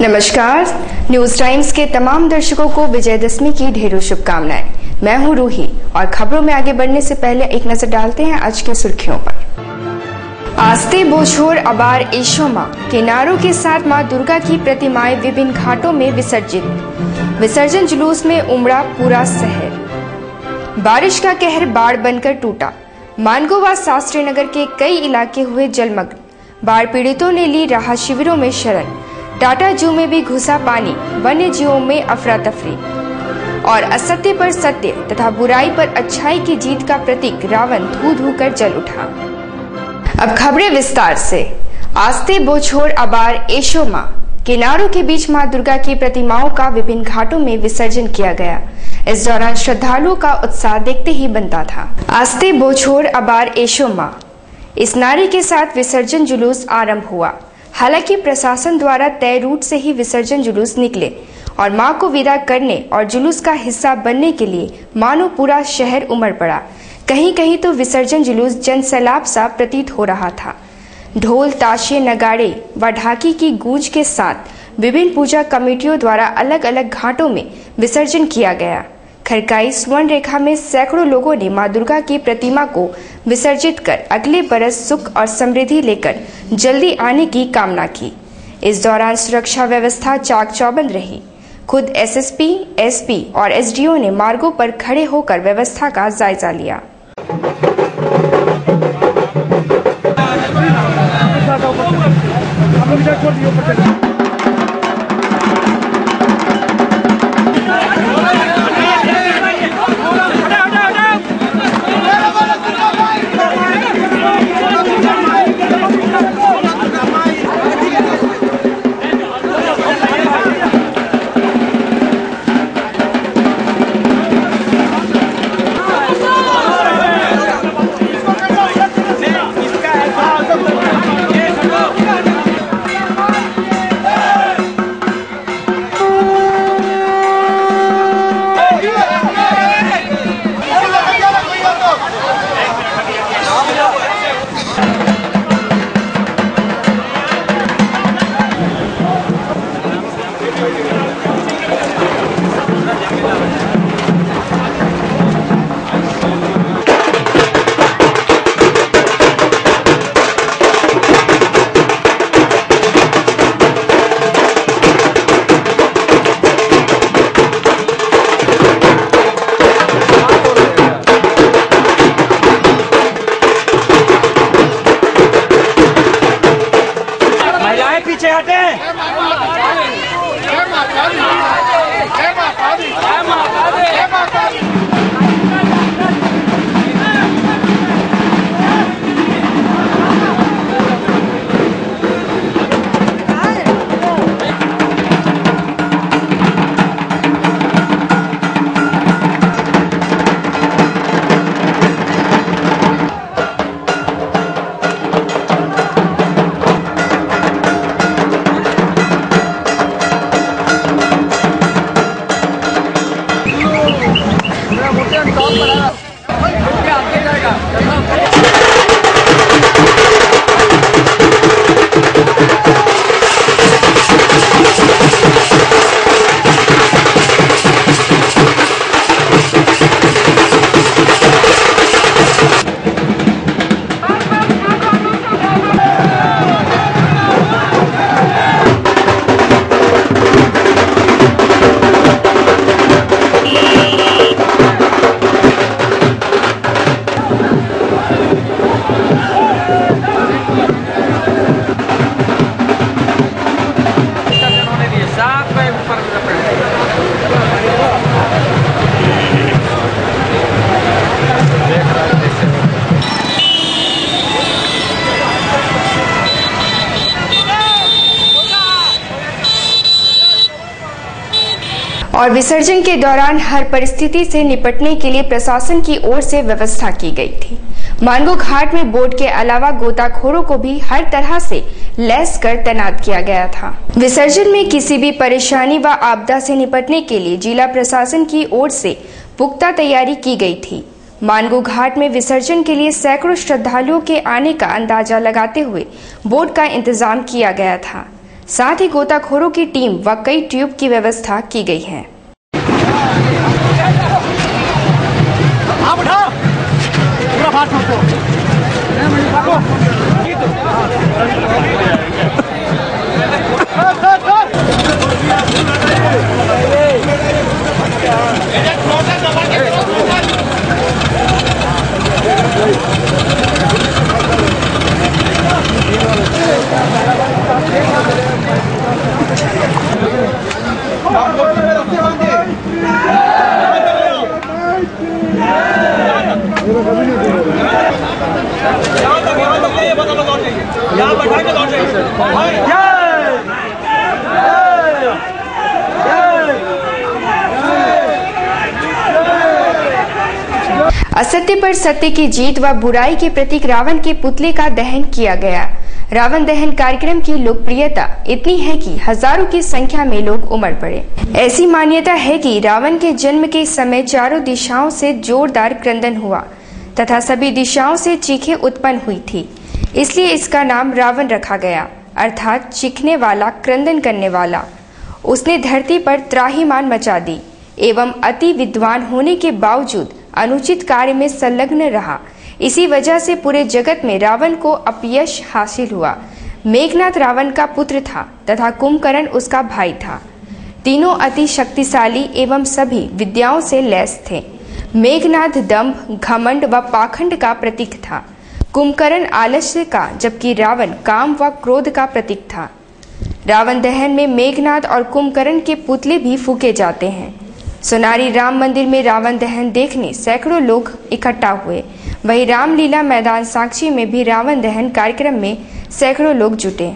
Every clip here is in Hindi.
नमस्कार, न्यूज टाइम्स के तमाम दर्शकों को विजयदशमी की ढेरों शुभकामनाएं। मैं हूं रूही और खबरों में आगे बढ़ने से पहले एक नजर डालते हैं आज की सुर्खियों पर। आस्ते बोछोर अबार एशो मां किनारों के साथ मां दुर्गा की प्रतिमाएं विभिन्न घाटों में विसर्जित। विसर्जन जुलूस में उमड़ा पूरा शहर। बारिश का कहर बाढ़ बनकर टूटा। मानगो व शास्त्री नगर के कई इलाके हुए जलमग्न। बाढ़ पीड़ितों ने ली राहत शिविरों में शरण। टाटा जू में भी घुसा पानी। वन्य जीवों में अफरा तफरी और असत्य पर सत्य तथा बुराई पर अच्छाई की जीत का प्रतीक रावण धू धू कर जल उठा। अब खबरें विस्तार से। आस्ते बोछोर अबार एशो मां किनारों के बीच मां दुर्गा की प्रतिमाओं का विभिन्न घाटों में विसर्जन किया गया। इस दौरान श्रद्धालुओं का उत्साह देखते ही बनता था। आस्ते बोछोर अबार एशो मां, इस नारे के साथ विसर्जन जुलूस आरंभ हुआ। हालांकि प्रशासन द्वारा तय रूट से ही विसर्जन जुलूस निकले और मां को विदा करने और जुलूस का हिस्सा बनने के लिए मानो पूरा शहर उमड़ पड़ा। कहीं कहीं तो विसर्जन जुलूस जनसैलाब सा प्रतीत हो रहा था। ढोल, ताशे, नगाड़े व ढाकी की गूंज के साथ विभिन्न पूजा कमेटियों द्वारा अलग अलग घाटों में विसर्जन किया गया। खरकाई स्वर्ण रेखा में सैकड़ों लोगों ने मां दुर्गा की प्रतिमा को विसर्जित कर अगले बरस सुख और समृद्धि लेकर जल्दी आने की कामना की। इस दौरान सुरक्षा व्यवस्था चाक चौबंद रही। खुद एसएसपी, एसपी और एसडीओ ने मार्गों पर खड़े होकर व्यवस्था का जायजा लिया। पीछे हटे। और विसर्जन के दौरान हर परिस्थिति से निपटने के लिए प्रशासन की ओर से व्यवस्था की गई थी। मानगो घाट में बोट के अलावा गोताखोरों को भी हर तरह से लैस कर तैनात किया गया था। विसर्जन में किसी भी परेशानी व आपदा से निपटने के लिए जिला प्रशासन की ओर से पुख्ता तैयारी की गई थी। मानगो घाट में विसर्जन के लिए सैकड़ों श्रद्धालुओं के आने का अंदाजा लगाते हुए बोट का इंतजाम किया गया था। साथ ही गोताखोरों की टीम व कई ट्यूब की व्यवस्था की गई है। असत्य पर सत्य की जीत व बुराई के प्रतीक रावण के पुतले का दहन किया गया। रावण दहन कार्यक्रम की लोकप्रियता इतनी है कि हजारों की संख्या में लोग उमड़ पड़े। ऐसी मान्यता है कि रावण के जन्म के समय चारों दिशाओं से जोरदार क्रंदन हुआ तथा सभी दिशाओं से चीखें उत्पन्न हुई थी, इसलिए इसका नाम रावण रखा गया, अर्थात चीखने वाला, क्रंदन करने वाला। उसने धरती पर त्राहिमाम मचा दी एवं अति विद्वान होने के बावजूद अनुचित कार्य में संलग्न रहा। इसी वजह से पूरे जगत में रावण को अपयश हासिल हुआ। मेघनाद रावण का पुत्र था तथा कुंभकर्ण उसका भाई था। तीनों अति शक्तिशाली एवं सभी विद्याओं से लैस थे। मेघनाद दंभ, घमंड व पाखंड का प्रतीक था, कुंभकर्ण आलस्य का, जबकि रावण काम व क्रोध का प्रतीक था। रावण दहन में मेघनाद और कुंभकर्ण के पुतले भी फूके जाते हैं। सोनारी राम मंदिर में रावण दहन देखने सैकड़ों लोग इकट्ठा हुए। वहीं रामलीला मैदान साक्षी में भी रावण दहन कार्यक्रम में सैकड़ों लोग जुटे।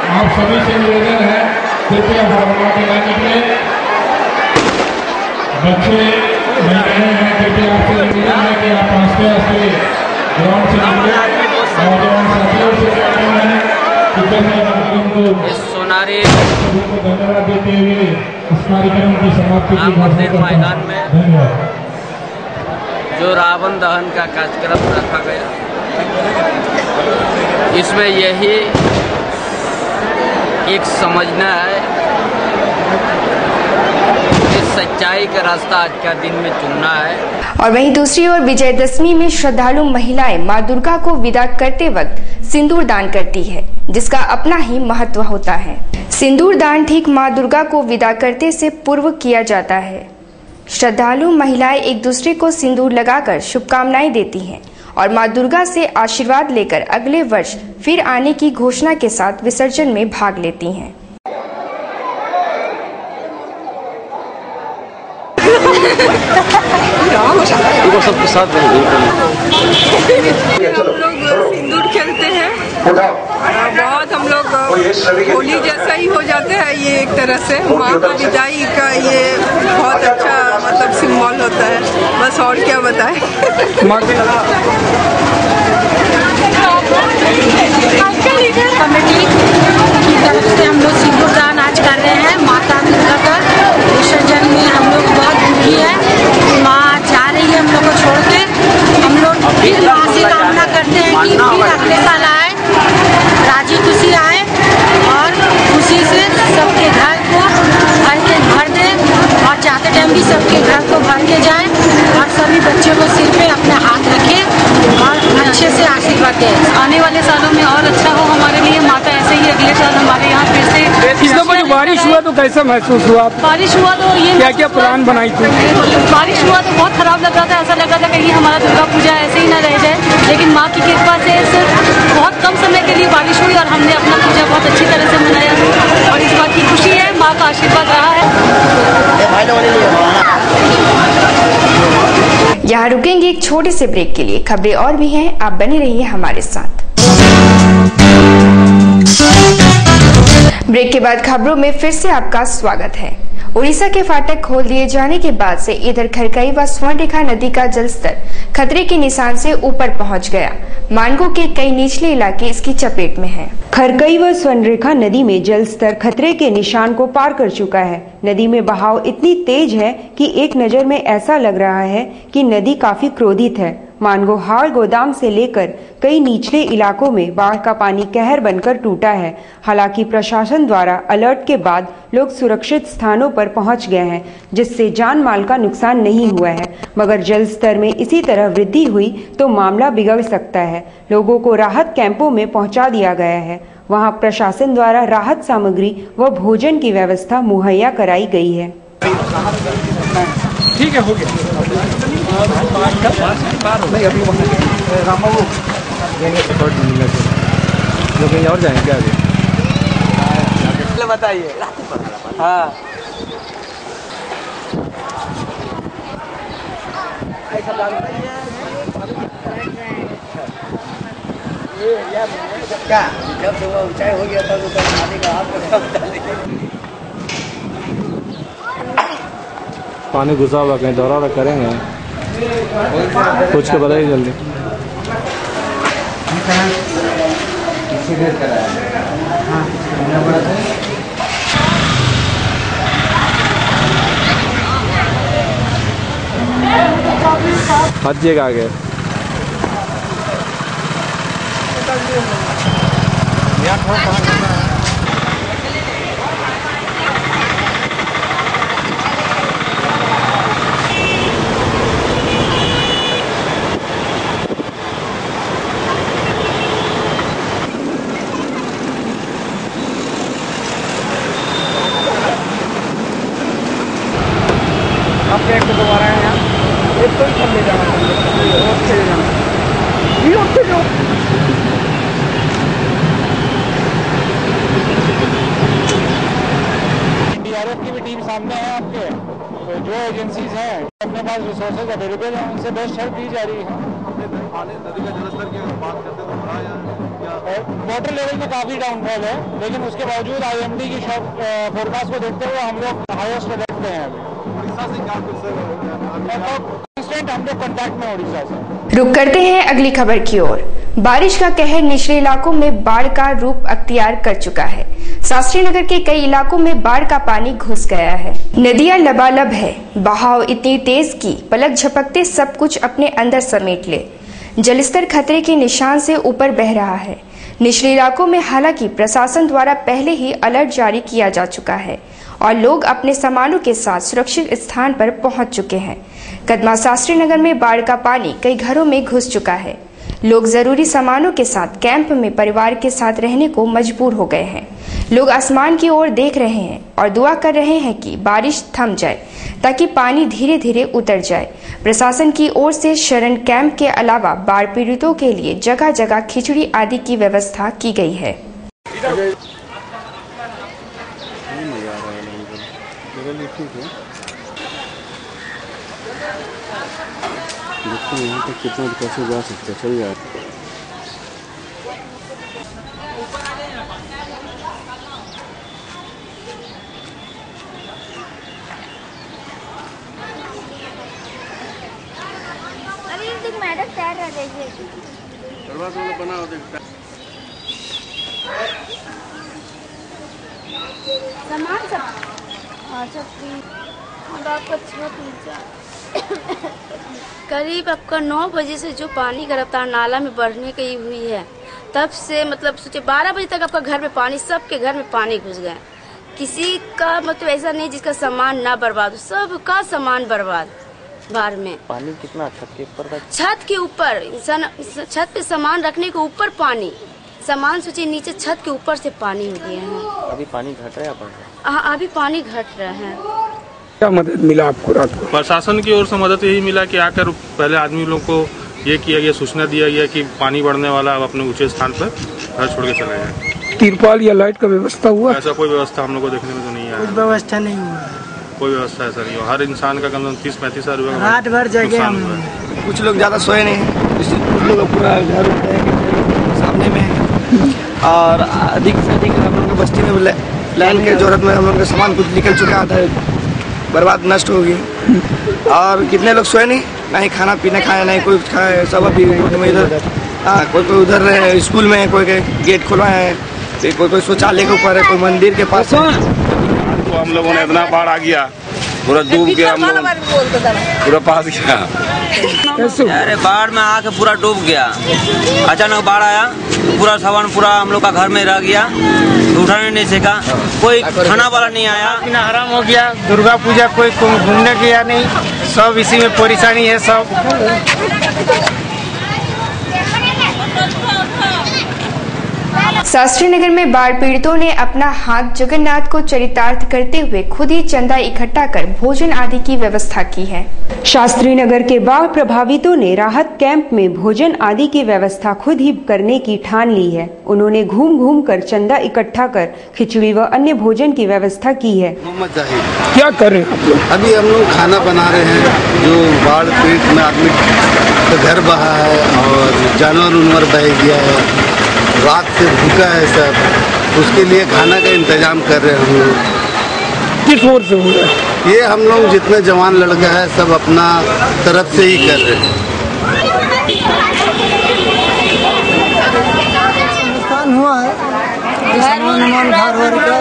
आप सभी से निवेदन है, कृपया फॉर्मूला के लाइन निकले। बच्चे महिलाएं हैं, कृपया आपसे निवेदन है कि आप आस्ते आस्ते ग्राउंड से निकले और जवान साथियों से कहते हैं कि कार्यक्रम को सोनारी सभी को धन्यवाद देते हुए इस कार्यक्रम की समाप्ति की घोषणा मैदान में धन्यवाद। जो रावण दहन का कार्यक्रम रखा गया, इसमें यही एक समझना है कि सच्चाई का रास्ता आज का दिन में चुनना है। और वहीं दूसरी ओर विजयदशमी में श्रद्धालु महिलाएं मां दुर्गा को विदा करते वक्त सिंदूर दान करती है, जिसका अपना ही महत्व होता है। सिंदूर दान ठीक मां दुर्गा को विदा करते से पूर्व किया जाता है। श्रद्धालु महिलाएं एक दूसरे को सिंदूर लगाकर शुभकामनाएं देती हैं और मां दुर्गा से आशीर्वाद लेकर अगले वर्ष फिर आने की घोषणा के साथ विसर्जन में भाग लेती हैं। सबके साथ हम लोग सिंदूर खेलते हैं, बहुत हम लोग होली जैसा ही हो जाते हैं। ये एक तरह से माँ का विदाई का ये बहुत अच्छा मतलब मतलब सिंबल होता है, बस और क्या बताएं। कमेटी की तरफ से हम लोग सिंदूरदान आज कर रहे हैं। माता दुर्गा का विसर्जन में हम लोग बहुत दुखी है। माँ जा रही है हम लोग को छोड़ के। हम लोग फिर माँ से कामना करते हैं कि फिर अगले साल आए, राजी खुशी आए और खुशी से सबके घर को भर दे और जाते टाइम भी सबके घर को भर के जाए और सभी बच्चों को सिर पे अपने हाथ रखे और अच्छे से आशीर्वाद दे। आने वाले सालों में और अच्छा हो हमारे लिए। माता ऐसे ही अगले साल हमारे यहाँ फिर से। इस दफा बारिश हुआ तो कैसा महसूस हुआ? बारिश हुआ तो ये क्या क्या प्लान बनाई थी? बारिश हुआ तो बहुत खराब लग रहा था। ऐसा लग रहा था कहीं हमारा दुर्गा पूजा ऐसे ही ना रह जाए, लेकिन माँ की कृपा से सिर्फ बहुत कम समय के लिए बारिश हुई और हमने अपना पूजा बहुत अच्छी तरह से मनाया और इस बात की खुशी है, माँ का आशीर्वाद रहा है। यहाँ रुकेंगे एक छोटे से ब्रेक के लिए। खबरें और भी हैं, आप बने रहिए हमारे साथ। ब्रेक के बाद खबरों में फिर से आपका स्वागत है। उड़ीसा के फाटक खोल दिए जाने के बाद से इधर खरकई व स्वर्णरेखा नदी का जलस्तर खतरे के निशान से ऊपर पहुंच गया। मानगो के कई निचले इलाके इसकी चपेट में हैं। खरकई व स्वर्णरेखा नदी में जलस्तर खतरे के निशान को पार कर चुका है। नदी में बहाव इतनी तेज है कि एक नजर में ऐसा लग रहा है कि नदी काफी क्रोधित है। मानगो हाल गोदाम से लेकर कई निचले इलाकों में बाढ़ का पानी कहर बनकर टूटा है। हालांकि प्रशासन द्वारा अलर्ट के बाद लोग सुरक्षित स्थानों पर पहुंच गए हैं, जिससे जान माल का नुकसान नहीं हुआ है। मगर जल स्तर में इसी तरह वृद्धि हुई तो मामला बिगड़ सकता है। लोगों को राहत कैंपों में पहुंचा दिया गया है। वहां प्रशासन द्वारा राहत सामग्री व भोजन की व्यवस्था मुहैया कराई गई है। ठीक है, हो गया। नहीं अभी रामबाबू लोग कहीं और जाएंगे आगे? बताइए। हाँ क्या जब सुबह ऊंचाई हो गया तब ऊपर खाने का हाथ पानी घुसा हुआ, कहीं दौरा करेंगे, पूछ के बताइए जल्दी। हटिएगा आगे। एक तो दोबारा है यहाँ, एक तो ही ले जाना DRF की भी टीम सामने है आपके। तो जो एजेंसीज हैं अपने पास रिसोर्सेज अवेलेबल हैं, उनसे बेस्ट हेल्प दी जा रही है। नदी का जलस्तर की अगर बात करते तो बढ़ा या वाटर लेवल में काफ़ी डाउनफॉल है, लेकिन उसके बावजूद IMD की फोरकास्ट को देखते हुए हम लोग हाईएस्ट अलर्ट पे हैं। उड़ीसा से क्या हम लोग कॉन्टैक्ट में उड़ीसा से। रुक करते हैं अगली खबर की ओर। बारिश का कहर निचले इलाकों में बाढ़ का रूप अख्तियार कर चुका है। शास्त्री नगर के कई इलाकों में बाढ़ का पानी घुस गया है। नदियां लबालब है। बहाव इतनी तेज की पलक झपकते सब कुछ अपने अंदर समेट ले। जलस्तर खतरे के निशान से ऊपर बह रहा है। निचले इलाकों में हालांकि प्रशासन द्वारा पहले ही अलर्ट जारी किया जा चुका है और लोग अपने सामानों के साथ सुरक्षित स्थान पर पहुंच चुके हैं। कदमा शास्त्री नगर में बाढ़ का पानी कई घरों में घुस चुका है। लोग जरूरी सामानों के साथ कैंप में परिवार के साथ रहने को मजबूर हो गए हैं। लोग आसमान की ओर देख रहे हैं और दुआ कर रहे हैं कि बारिश थम जाए ताकि पानी धीरे धीरे उतर जाए। प्रशासन की ओर से शरण कैंप के अलावा बाढ़ पीड़ितों के लिए जगह जगह खिचड़ी आदि की व्यवस्था की गई है। देखते हैं यहाँ तक कितना कैसे जा सकते, चल जाए। सामान सब करीब आपका 9 बजे से जो पानी का रफ्तार नाला में बढ़ने की हुई है, तब से मतलब सोचे 12 बजे तक आपका घर में पानी, सबके घर में पानी घुस गया। किसी का मतलब ऐसा नहीं जिसका सामान ना बर्बाद हो, सबका सामान बर्बाद बाढ़ में। पानी कितना छत के ऊपर था? छत के ऊपर, इंसान छत पे सामान रखने के ऊपर पानी, सामान सोचिए नीचे छत के ऊपर से पानी हो गया है। अभी पानी घट रहा है? हाँ, अभी पानी घट रहा है। क्या मदद मिला आपको रात को? प्रशासन की ओर से मदद यही मिला कि आकर पहले आदमी लोग को ये किया गया, सूचना दिया गया कि पानी बढ़ने वाला, अब अपने ऊंचे स्थान पर घर छोड़ के चले जाए। तिरपाल या लाइट का व्यवस्था हुआ? ऐसा कोई व्यवस्था हम लोग को देखने में तो नहीं आया। कुछ व्यवस्था नहीं हुआ, कोई व्यवस्था ऐसा नहीं हुआ। हर इंसान का कम से कम 30-35 हजार रुपये रात भर जगह हम कुछ लोग ज्यादा सोए नहीं, कुछ लोग पूरा घर सामने में, और अधिक से अधिक हम लोग बस्ती में लाइन के जरूरत में हम लोग का सामान कुछ निकल चुका था, बर्बाद नष्ट हो गई। और कितने लोग सोए नहीं, ना ही खाना पीना खाया, नहीं कोई खाया, सब अभी इधर कोई उधर रहे, स्कूल में कोई गेट खुलवाए है, कोई शौचालय के ऊपर है, कोई मंदिर के पास है। तो हम लोगों ने इतना बाढ़ आ गया, पूरा डूब गया, हम लोग पूरा पास गया। अरे बाढ़ में आके पूरा डूब गया, अचानक बाढ़ आया, पूरा सामान पूरा हम लोग का घर में रह गया, उठाने नहीं सका, कोई खाना वाला नहीं आया, बिना हराम हो गया। दुर्गा पूजा कोई घूमने गया नहीं, सब इसी में परेशानी है सब। शास्त्री नगर में बाढ़ पीड़ितों ने अपना हाथ जगन्नाथ को चरितार्थ करते हुए खुद ही चंदा इकट्ठा कर भोजन आदि की व्यवस्था की है। शास्त्री नगर के बाढ़ प्रभावितों ने राहत कैंप में भोजन आदि की व्यवस्था खुद ही करने की ठान ली है। उन्होंने घूम घूम कर चंदा इकट्ठा कर खिचड़ी व अन्य भोजन की व्यवस्था की है। क्या कर रहे हैं? अभी हम लोग खाना बना रहे हैं, जो बाढ़ पीड़ित में आदमी का घर बहा है और जानवर उनवर बह गया है, रात से भूखा है सब, उसके लिए खाना का इंतजाम कर रहे हैं हम लोग। किस ओर से हो रहा है? ये हम लोग जितने जवान लड़का है सब अपना तरफ से ही कर रहे हैं। नुकसान हुआ है, सामान घर का,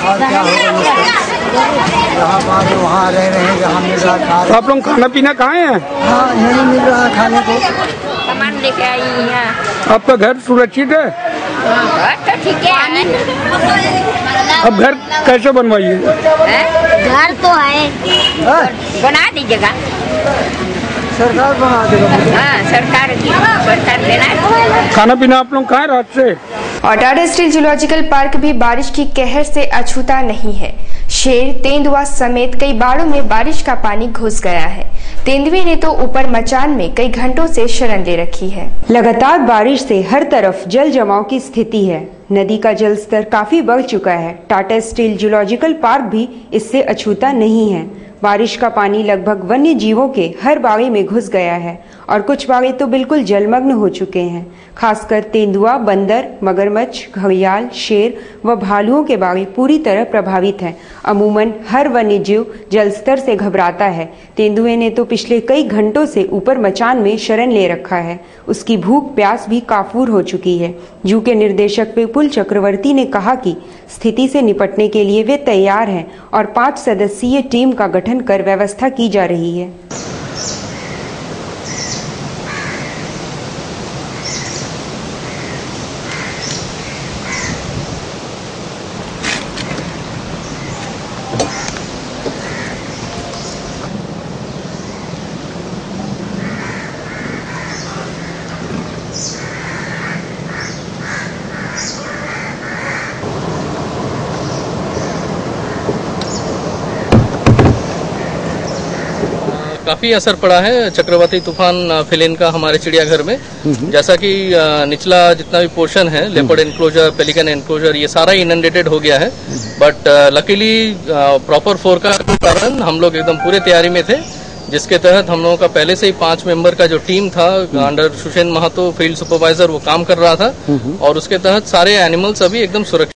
और क्या होगा, जहाँ मारे वहाँ रह रहे हैं, जहाँ मिल रहा खा। आप लोग खाना पीना कहाँ हैं? हाँ, यही मिल रहा है खाने को, सामान लेके आई हैं। आपका घर सुरक्षित है? तो ठीक है। अब घर कैसे बनवाइए? घर तो है, बना दीजिएगा, सरकार बना देगा। हाँ, सरकार देना। खाना पीना आप लोग खाए रात से? और टाटा स्टील जूलॉजिकल पार्क भी बारिश की कहर से अछूता नहीं है। शेर, तेंदुआ समेत कई बाड़ों में बारिश का पानी घुस गया है। तेंदुए ने तो ऊपर मचान में कई घंटों से शरण ले रखी है। लगातार बारिश से हर तरफ जल जमाव की स्थिति है। नदी का जल स्तर काफी बढ़ चुका है। टाटा स्टील जूलॉजिकल पार्क भी इससे अछूता नहीं है। बारिश का पानी लगभग वन्य जीवों के हर बाड़े में घुस गया है और कुछ बाड़े तो बिल्कुल जलमग्न हो चुके हैं। खासकर तेंदुआ, बंदर, मगरमच्छ, घड़ियाल, शेर व भालुओं के बाड़े पूरी तरह प्रभावित हैं। अमूमन हर वन्य जीव जल स्तर से घबराता है। तेंदुए ने तो पिछले कई घंटों से ऊपर मचान में शरण ले रखा है। उसकी भूख प्यास भी काफूर हो चुकी है। जू के निदेशक विपुल चक्रवर्ती ने कहा कि स्थिति से निपटने के लिए वे तैयार हैं और 5 सदस्यीय टीम का गठन कर व्यवस्था की जा रही है। काफी असर पड़ा है चक्रवाती तूफान फिलिन का हमारे चिड़ियाघर में। जैसा कि निचला जितना भी पोर्शन है, लेपर्ड एनक्लोजर, पेलिकन एनक्लोजर, ये सारा इनंडेटेड हो गया है। बट लकीली प्रॉपर फोरकास्ट के कारण हम लोग एकदम पूरे तैयारी में थे, जिसके तहत हम लोगों का पहले से ही 5 मेंबर का जो टीम था अंडर सुषेन महातो फील्ड सुपरवाइजर, वो काम कर रहा था और उसके तहत सारे एनिमल्स अभी एकदम सुरक्षित